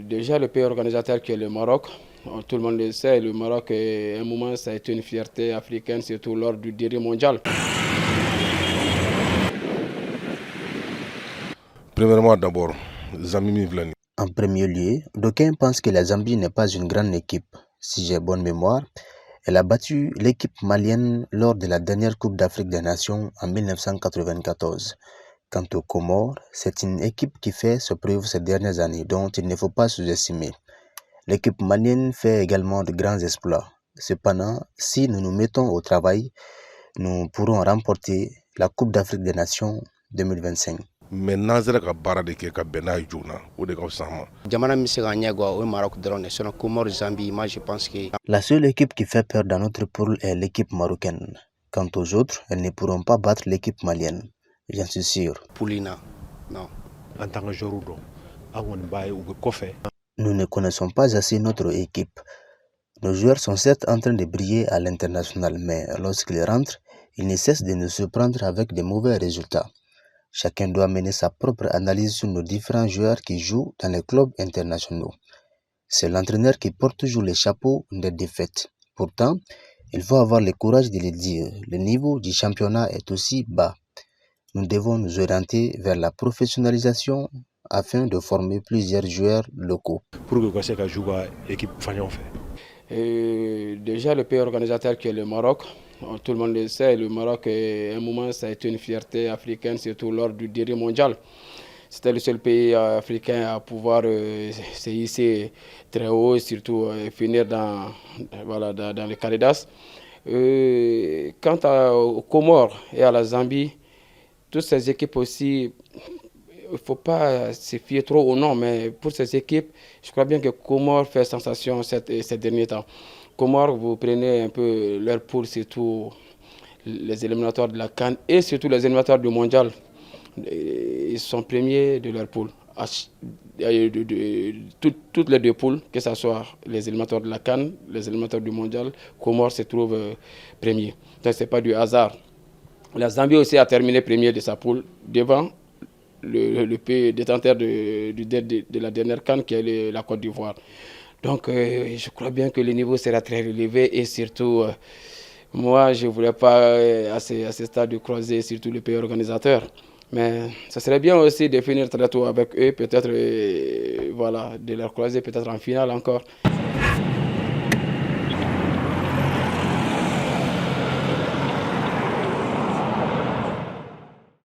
Déjà, le pays organisateur qui est le Maroc, tout le monde le sait, le Maroc, à un moment, ça a été une fierté africaine, surtout lors du Diri mondial. Premièrement, d'abord, Zamimi Vlani. En premier lieu, d'aucuns pensent que la Zambie n'est pas une grande équipe. Si j'ai bonne mémoire, elle a battu l'équipe malienne lors de la dernière Coupe d'Afrique des Nations en 1994. Quant aux Comores, c'est une équipe qui fait ses preuves ces dernières années, dont il ne faut pas sous-estimer. L'équipe malienne fait également de grands exploits. Cependant, si nous nous mettons au travail, nous pourrons remporter la Coupe d'Afrique des Nations 2025. Mais Nazara ka baara de kɛ ka bɛn n'a ye joona o de ka fisa an ma. Jamana min bɛ se ka ɲɛ gan o ye Maroc dɔrɔn de sinon Comores, Zambie, moi je pense que. La seule équipe qui fait peur dans notre poule est l'équipe marocaine. Quant aux autres, elles ne pourront pas battre l'équipe malienne. J'en suis sûr. Poulina, non. En tant que joueur, nous ne connaissons pas assez notre équipe. Nos joueurs sont certes en train de briller à l'international, mais lorsqu'ils rentrent, ils ne cessent de nous surprendre avec de mauvais résultats. Chacun doit mener sa propre analyse sur nos différents joueurs qui jouent dans les clubs internationaux. C'est l'entraîneur qui porte toujours les chapeaux des défaites. Pourtant, il faut avoir le courage de le dire. Le niveau du championnat est aussi bas. Nous devons nous orienter vers la professionnalisation afin de former plusieurs joueurs locaux. Pour que jouer équipe Déjà, le pays organisateur qui est le Maroc, tout le monde le sait, le Maroc, à un moment, ça a été une fierté africaine, surtout lors du Diri mondial. C'était le seul pays africain à pouvoir se hisser très haut, surtout finir dans le carré d'as. Quant aux Comores et à la Zambie, toutes ces équipes aussi, il ne faut pas se fier trop au nom, mais pour ces équipes, je crois bien que Comores fait sensation ces derniers temps. Comores, vous prenez un peu leur poule, surtout les éliminatoires de la CAN et surtout les éliminatoires du mondial. Ils sont premiers de leur poule. Toutes les deux poules, que ce soit les éliminatoires de la CAN, les éliminatoires du mondial, Comores se trouve premier. Donc ce n'est pas du hasard. La Zambie aussi a terminé premier de sa poule devant le pays détenteur de la dernière CAN qui est la Côte d'Ivoire. Donc je crois bien que le niveau sera très relevé et surtout, moi je ne voulais pas à ce stade de croiser surtout le pays organisateur. Mais ça serait bien aussi de finir très tôt avec eux, peut-être de leur croiser peut-être en finale encore.